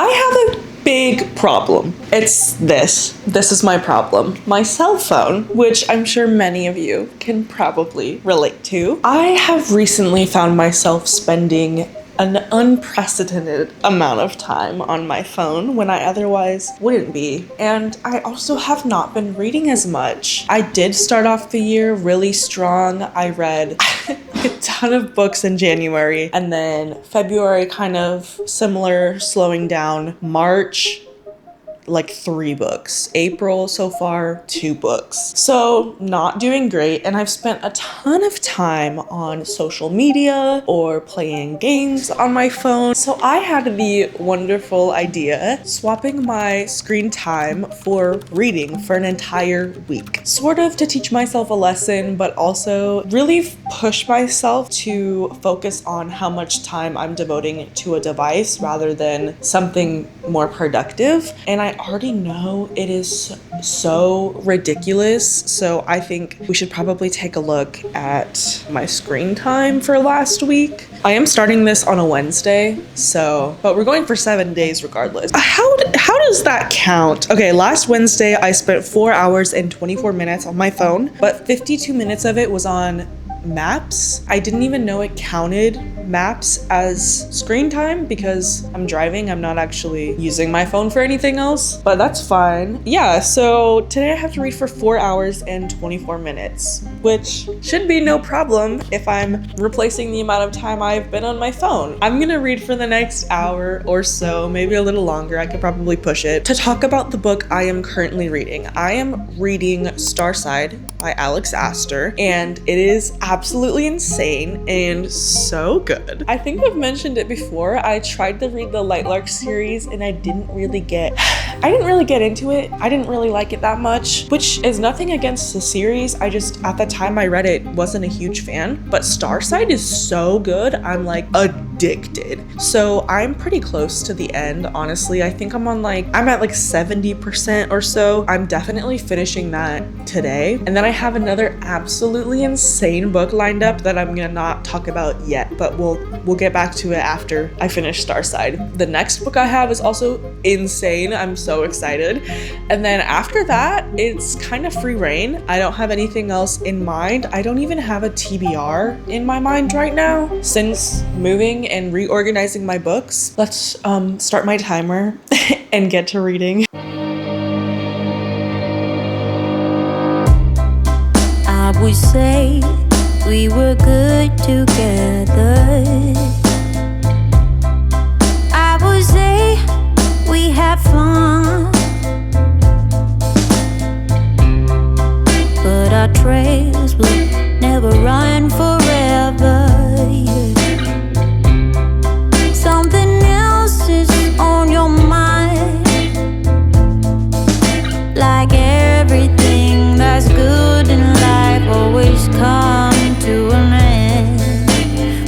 I have a big problem. It's this. This is my problem. My cell phone, which I'm sure many of you can probably relate to. I have recently found myself spending an unprecedented amount of time on my phone when I otherwise wouldn't be. And I also have not been reading as much. I did start off the year really strong. I read a ton of books in January, and then February kind of similar, slowing down. March, like 3 books. April so far, 2 books. So not doing great, and I've spent a ton of time on social media or playing games on my phone. So I had the wonderful idea swapping my screen time for reading for an entire week. Sort of to teach myself a lesson, but also really push myself to focus on how much time I'm devoting to a device rather than something more productive. And I already know it is so ridiculous, so I think we should probably take a look at my screen time for last week. I am starting this on a Wednesday, but we're going for 7 days regardless. How does that count? Okay, last Wednesday I spent 4 hours and 24 minutes on my phone, but 52 minutes of it was on Maps. I didn't even know it counted Maps as screen time because I'm driving. I'm not actually using my phone for anything else, but that's fine. Yeah, so today I have to read for 4 hours and 24 minutes, which should be no problem if I'm replacing the amount of time I've been on my phone. I'm gonna read for the next hour or so, maybe a little longer. I could probably push it. To talk about the book I am currently reading, I am reading Starside by Alex Astor, and it is absolutely insane and so good. I think I've mentioned it before. I tried to read the Lightlark series and I didn't really get into it. I didn't really like it that much, which is nothing against the series. I just, at the time I read it, wasn't a huge fan, but Starside is so good. I'm like addicted. So I'm pretty close to the end, honestly. I think I'm at like 70% or so. I'm definitely finishing that today. And then I have another absolutely insane book lined up that I'm gonna not talk about yet, but we'll get back to it after I finish Starside. The next book I have is also insane. I'm so excited. And then after that, it's kind of free reign. I don't have anything else in mind. I don't even have a TBR in my mind right now since moving and reorganizing my books. Let's start my timer and get to reading. I would say we were good together. I would say we had fun, but our trails will never run forever. Something else is on your mind, like everything that's good in life always come to an end.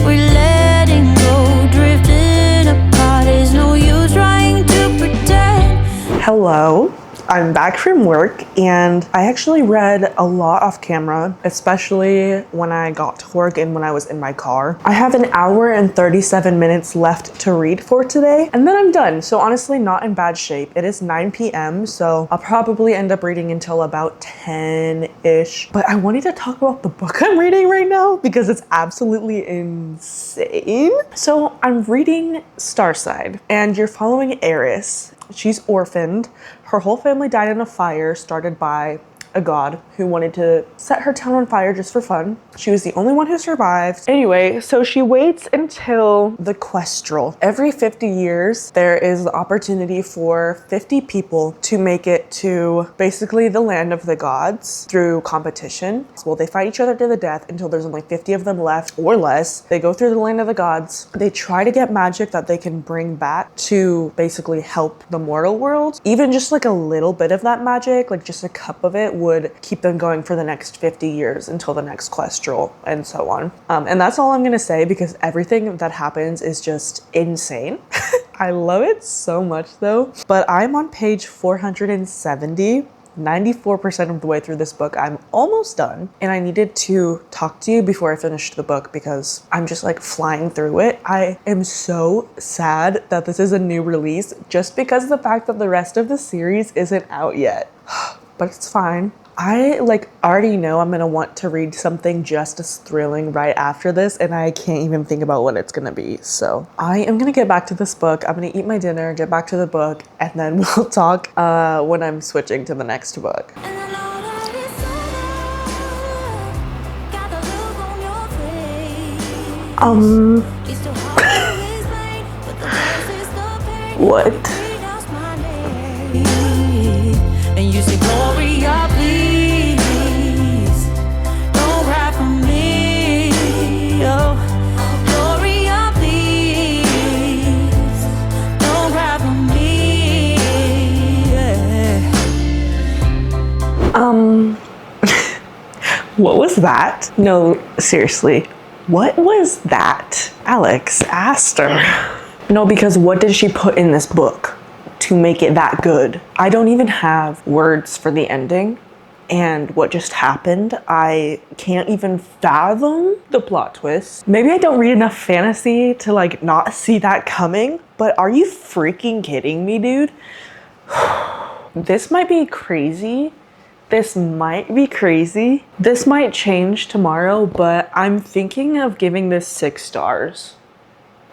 We're letting go, drifting apart. There's no use trying to pretend. Hello. I'm back from work and I actually read a lot off camera, especially when I got to work and when I was in my car. I have an hour and 37 minutes left to read for today and then I'm done. So honestly, not in bad shape. It is 9 p.m. so I'll probably end up reading until about 10-ish. But I wanted to talk about the book I'm reading right now because it's absolutely insane. So I'm reading Starside and you're following Eris. She's orphaned. Her whole family died in a fire started by a god who wanted to set her town on fire just for fun. She was the only one who survived. Anyway, so she waits until the Questral. Every 50 years, there is the opportunity for 50 people to make it to basically the land of the gods through competition. Well, they fight each other to the death until there's only 50 of them left or less. They go through the land of the gods. They try to get magic that they can bring back to basically help the mortal world. Even just like a little bit of that magic, like just a cup of it, would keep them going for the next 50 years until the next Questral and so on. And that's all I'm gonna say because everything that happens is just insane. I love it so much though. But I'm on page 470 94% of the way through this book. I'm almost done. And I needed to talk to you before I finished the book because I'm just like flying through it. I am so sad that this is a new release just because of the fact that the rest of the series isn't out yet. But it's fine. I like already know I'm gonna want to read something just as thrilling right after this, and I can't even think about what it's gonna be. So I am gonna get back to this book. I'm gonna eat my dinner, get back to the book, and then we'll talk when I'm switching to the next book. And I know that it's over. Got the look on your face. It's so hard to explain, but the worst is the pain. What? Pronounce my name. And you say, Gloria, please, don't cry for me. Oh, Gloria, please, don't cry for me. What was that? No, seriously. What was that? Alex asked her. No, because what did she put in this book to make it that good? I don't even have words for the ending and what just happened. I can't even fathom the plot twist. Maybe I don't read enough fantasy to like not see that coming, but are you freaking kidding me, dude? This might be crazy. This might be crazy. This might change tomorrow, but I'm thinking of giving this 6 stars.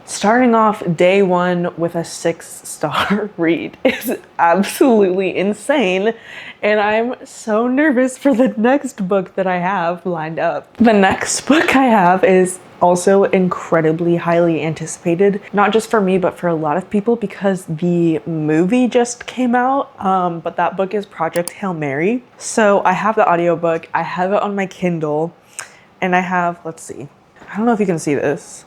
Starting off day 1 with a 6-star read is absolutely insane, and I'm so nervous for the next book that I have lined up. The next book I have is also incredibly highly anticipated, not just for me, but for a lot of people because the movie just came out, but that book is Project Hail Mary. So I have the audiobook, I have it on my Kindle, and I have, let's see, I don't know if you can see this,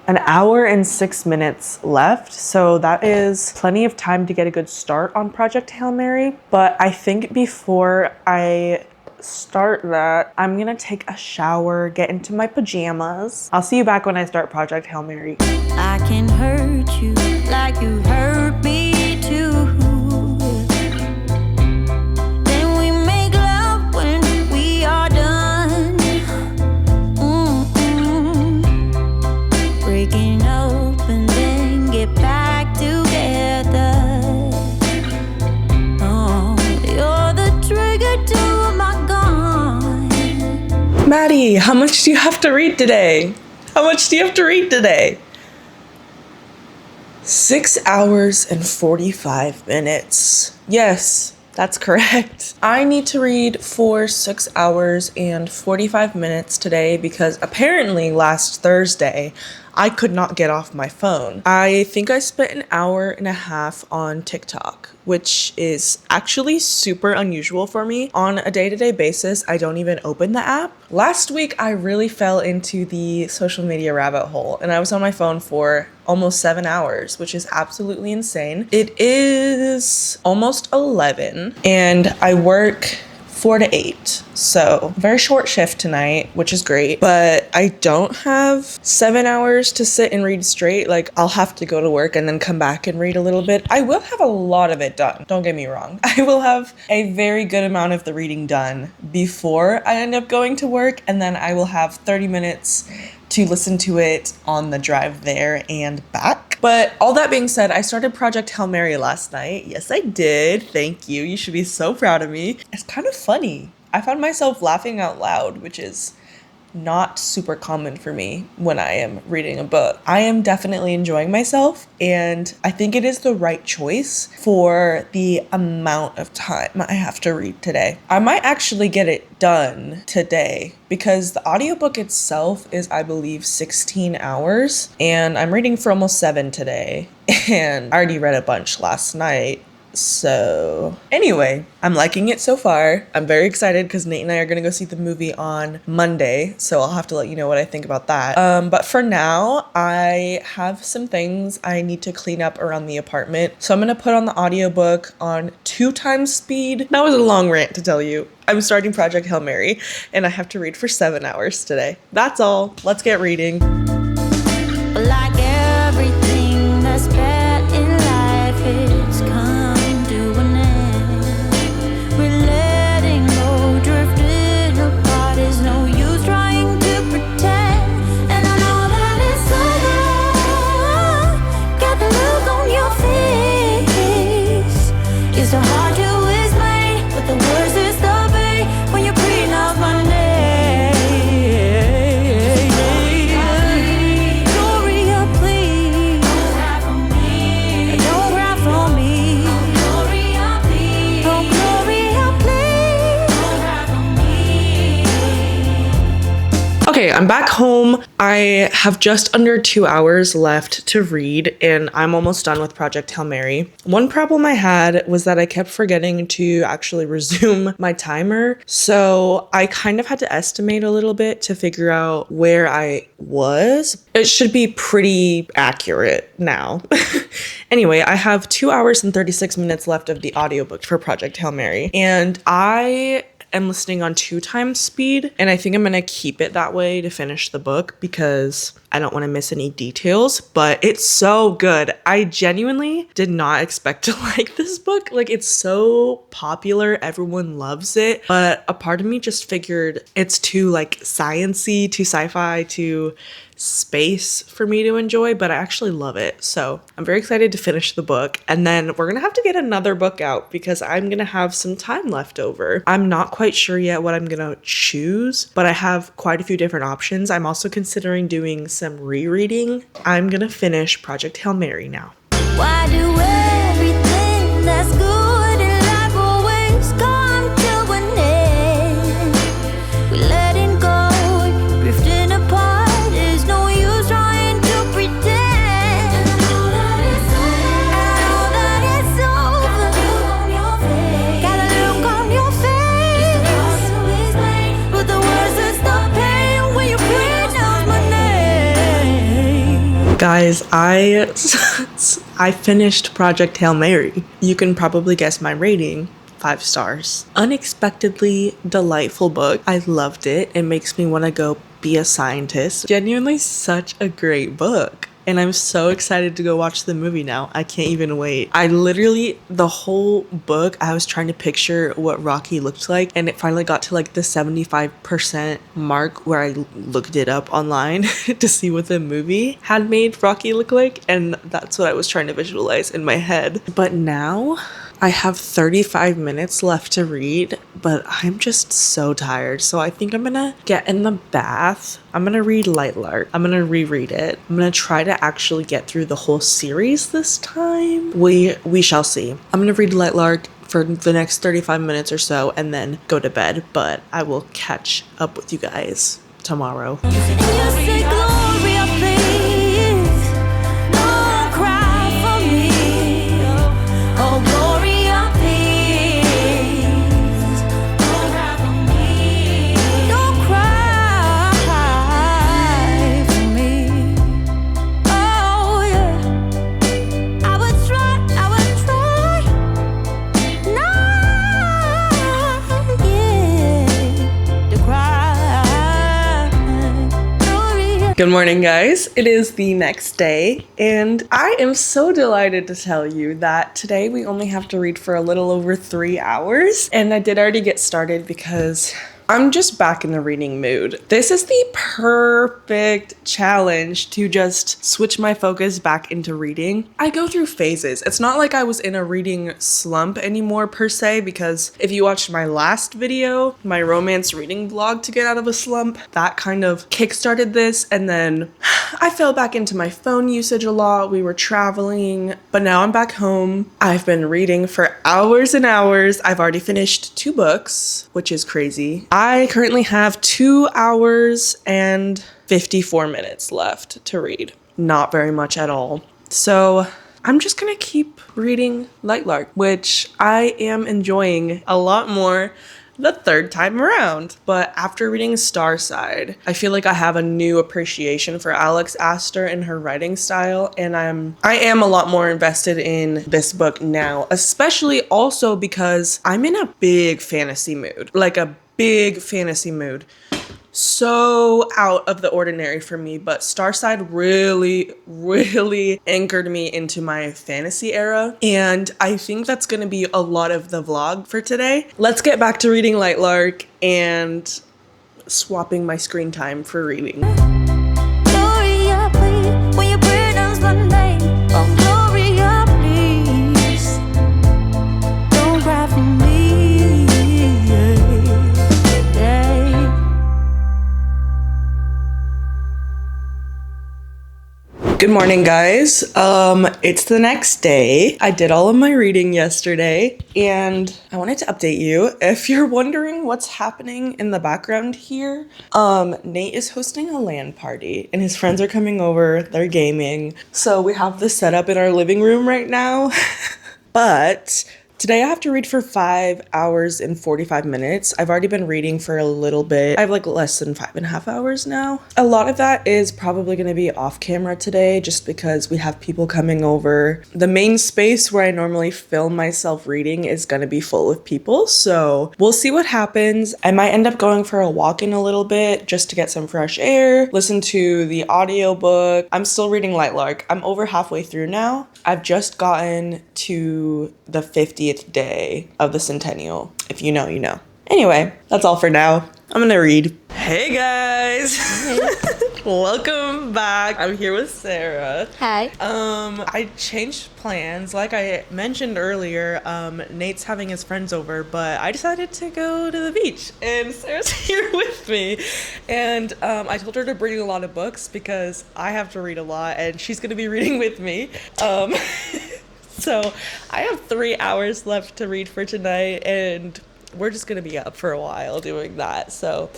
an hour and 6 minutes left. So that is plenty of time to get a good start on Project Hail Mary. But I think before I start that, I'm gonna take a shower, get into my pajamas. I'll see you back when I start Project Hail Mary. I can hurt you like you hurt me too. Then we make love when we are done. Breaking up and then get back together. Oh, you're the trigger to my gun. Maddie, how much do you have to read today? How much do you have to read today? 6 hours and 45 minutes. Yes, that's correct. I need to read for 6 hours and 45 minutes today because apparently last Thursday, I could not get off my phone. I think I spent an hour and a half on TikTok, which is actually super unusual for me. On a day-to-day basis, I don't even open the app. Last week, I really fell into the social media rabbit hole and I was on my phone for almost 7 hours, which is absolutely insane. It is almost 11 and I work 4 to 8. So very short shift tonight, which is great, but I don't have 7 hours to sit and read straight. Like I'll have to go to work and then come back and read a little bit. I will have a lot of it done. Don't get me wrong. I will have a very good amount of the reading done before I end up going to work. And then I will have 30 minutes to listen to it on the drive there and back. But all that being said, I started Project Hail Mary last night. Yes, I did. Thank you. You should be so proud of me. It's kind of funny. I found myself laughing out loud, which is not super common for me when I am reading a book. I am definitely enjoying myself, and I think it is the right choice for the amount of time I have to read today. I might actually get it done today because the audiobook itself is, I believe, 16 hours, and I'm reading for almost 7 today, and I already read a bunch last night. So anyway, I'm liking it so far. I'm very excited because Nate and I are going to go see the movie on Monday. So I'll have to let you know what I think about that. But for now, I have some things I need to clean up around the apartment. So I'm going to put on the audiobook on 2 times speed. That was a long rant to tell you. I'm starting Project Hail Mary and I have to read for 7 hours today. That's all. Let's get reading. Like everything that's bad in life, it's come to an end. Okay, I'm back home. I have just under 2 hours left to read, and I'm almost done with Project Hail Mary. One problem I had was that I kept forgetting to actually resume my timer, so I kind of had to estimate a little bit to figure out where I was. It should be pretty accurate now. Anyway, I have 2 hours and 36 minutes left of the audiobook for Project Hail Mary, and I am listening on 2x speed, and I think I'm gonna keep it that way to finish the book because I don't want to miss any details, but it's so good. I genuinely did not expect to like this book. Like, it's so popular, everyone loves it, but a part of me just figured it's too like science-y, too sci-fi, too space for me to enjoy, but I actually love it. So I'm very excited to finish the book, and then we're gonna have to get another book out because I'm gonna have some time left over. I'm not quite sure yet what I'm gonna choose, but I have quite a few different options. I'm also considering doing some rereading. I'm gonna finish Project Hail Mary now. Why do everything that's good in life always come to an end? We letting go, drifting apart. There's no use trying to pretend. All that it's over. Got a look on your face. But the words that stop pain when you pronounce my name. Guys, I finished Project Hail Mary. You can probably guess my rating. 5 stars. Unexpectedly delightful book. I loved it. It makes me want to go be a scientist. Genuinely such a great book. And I'm so excited to go watch the movie now. I can't even wait. I literally, the whole book, I was trying to picture what Rocky looked like, and it finally got to like the 75% mark where I looked it up online to see what the movie had made Rocky look like, and that's what I was trying to visualize in my head. But now I have 35 minutes left to read, but I'm just so tired. So I think I'm gonna get in the bath. I'm gonna read Light Lark. I'm gonna reread it. I'm gonna try to actually get through the whole series this time. We shall see. I'm gonna read Light Lark for the next 35 minutes or so and then go to bed, but I will catch up with you guys tomorrow. And you say, Gloria, please, don't cry for me. Oh, Gloria, please, don't cry for me. Don't cry for me. Oh, yeah. I would try not, yeah, to cry. Gloria. Good morning, guys. It is the next day, and I am so delighted to tell you that today we only have to read for a little over 3 hours, and I did already get started because I'm just back in the reading mood. This is the perfect challenge to just switch my focus back into reading. I go through phases. It's not like I was in a reading slump anymore per se, because if you watched my last video, my romance reading vlog to get out of a slump, that kind of kickstarted this, and then I fell back into my phone usage a lot. We were traveling, but now I'm back home. I've been reading for hours and hours. I've already finished 2 books, which is crazy. I currently have 2 hours and 54 minutes left to read. Not very much at all. So I'm just gonna keep reading Light Lark, which I am enjoying a lot more the third time around. But after reading Starside, I feel like I have a new appreciation for Alex Astor and her writing style, and I am a lot more invested in this book now, especially also because I'm in a big fantasy mood, like a big fantasy mood. So out of the ordinary for me, but Starside really anchored me into my fantasy era, and I think that's gonna be a lot of the vlog for today. Let's get back to reading Light Lark and swapping my screen time for reading. Gloria, please, when you pronounce my name. Oh, Gloria, please, don't cry for me. Good morning, guys. It's the next day. I did all of my reading yesterday, and I wanted to update you. If you're wondering what's happening in the background here, Nate is hosting a LAN party, and his friends are coming over. They're gaming. So we have this set up in our living room right now. But today I have to read for 5 hours and 45 minutes. I've already been reading for a little bit. I have like less than 5.5 hours now. A lot of that is probably going to be off camera today just because we have people coming over. The main space where I normally film myself reading is going to be full of people. So we'll see what happens. I might end up going for a walk in a little bit just to get some fresh air, listen to the audiobook. I'm still reading Lightlark. I'm over halfway through now. I've just gotten to the 50th day of the centennial. If you know, you know. Anyway, that's all for now. I'm gonna read. Hey guys! Welcome back. I'm here with Sarah. Hi. I changed plans. Like I mentioned earlier, Nate's having his friends over, but I decided to go to the beach, and Sarah's here with me. And I told her to bring a lot of books because I have to read a lot, and she's gonna be reading with me. So I have 3 hours left to read for tonight, and we're just gonna be up for a while doing that. So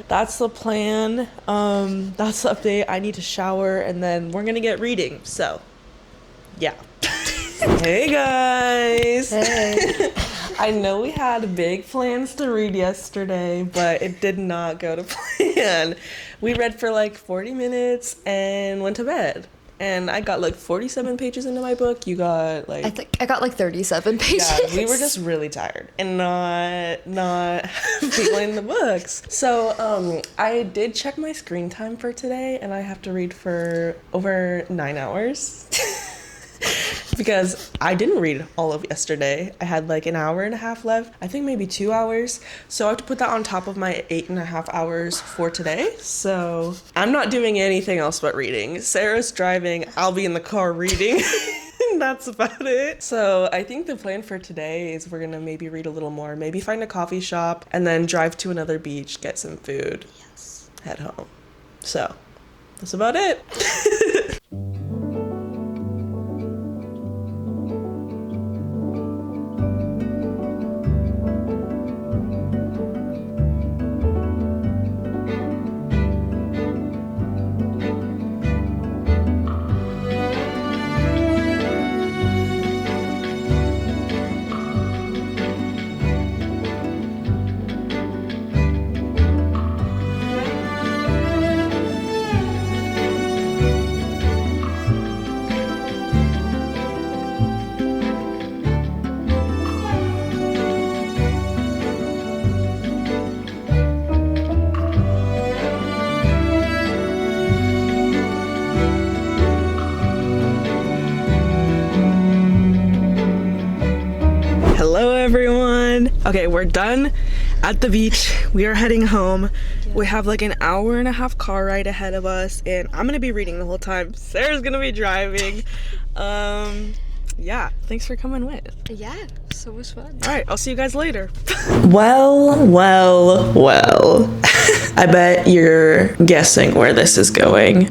that's the plan. That's the update. I need to shower, and then we're gonna get reading. So yeah. Hey guys. Hey. I know we had big plans to read yesterday, but it did not go to plan. We read for like 40 minutes and went to bed. And I got like 47 pages into my book. You got like... I think I got like 37 pages. Yeah, we were just really tired and not feeling the books. So I did check my screen time for today, and I have to read for over 9 hours. Because I didn't read all of yesterday. I had like an hour and a half left. I think maybe 2 hours. So I have to put that on top of my 8.5 hours for today. So I'm not doing anything else but reading. Sarah's driving. I'll be in the car reading. And that's about it. So I think the plan for today is we're gonna maybe read a little more. Maybe find a coffee shop and then drive to another beach, get some food. Yes. Head home. So that's about it. Hello everyone. Okay, we're done at the beach. We are heading home. We have like an hour and a half car ride ahead of us, and I'm gonna be reading the whole time. Sarah's gonna be driving. Yeah, thanks for coming with. Yeah, so much fun. All right, I'll see you guys later. Well. I bet you're guessing where this is going.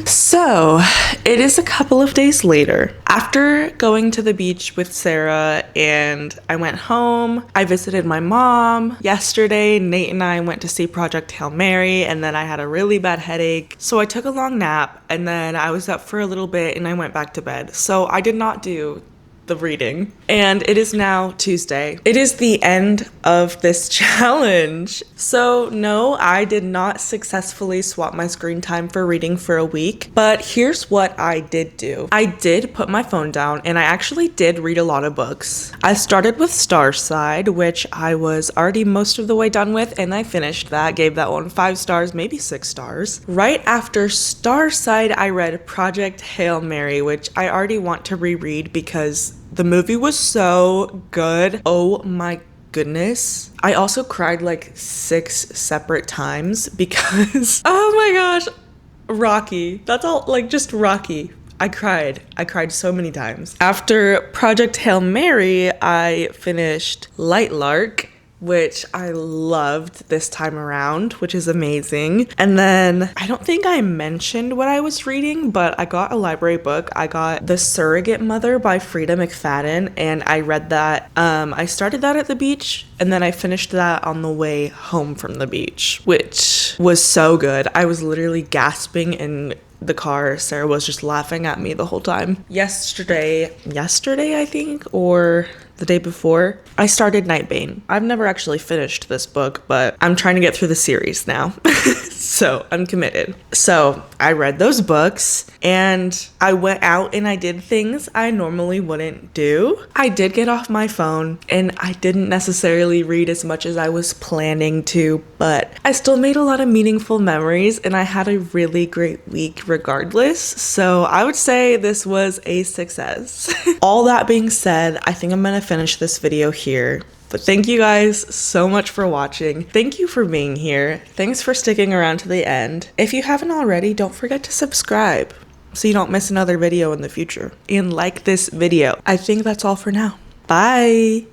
So it is a couple of days later. After going to the beach with Sarah and I went home, I visited my mom. Yesterday, Nate and I went to see Project Hail Mary, and then I had a really bad headache. So I took a long nap, and then I was up for a little bit and I went back to bed. So I did not do the reading. And it is now Tuesday. It is the end of this challenge. So no, I did not successfully swap my screen time for reading for a week, but here's what I did do. I did put my phone down, and I actually did read a lot of books. I started with Starside, which I was already most of the way done with, and I finished that, gave that one 5 stars, maybe 6 stars. Right after Starside, I read Project Hail Mary, which I already want to reread because the movie was so good. Oh my goodness. I also cried like 6 separate times because, oh my gosh, Rocky. That's all, like just Rocky. I cried so many times. After Project Hail Mary, I finished Lightlark, which I loved this time around, which is amazing. And then I don't think I mentioned what I was reading, but I got a library book. I got The Surrogate Mother by Frida McFadden, and I read that. I started that at the beach, and then I finished that on the way home from the beach, which was so good. I was literally gasping in the car. Sarah was just laughing at me the whole time. Yesterday I think, or the day before, I started Nightbane. I've never actually finished this book, but I'm trying to get through the series now. So I'm committed. So I read those books and I went out and I did things I normally wouldn't do. I did get off my phone and I didn't necessarily read as much as I was planning to, but I still made a lot of meaningful memories and I had a really great week regardless. So I would say this was a success. All that being said, I think I'm gonna finish this video here. But thank you guys so much for watching. Thank you for being here. Thanks for sticking around to the end. If you haven't already, don't forget to subscribe so you don't miss another video in the future. And like this video. I think that's all for now. Bye.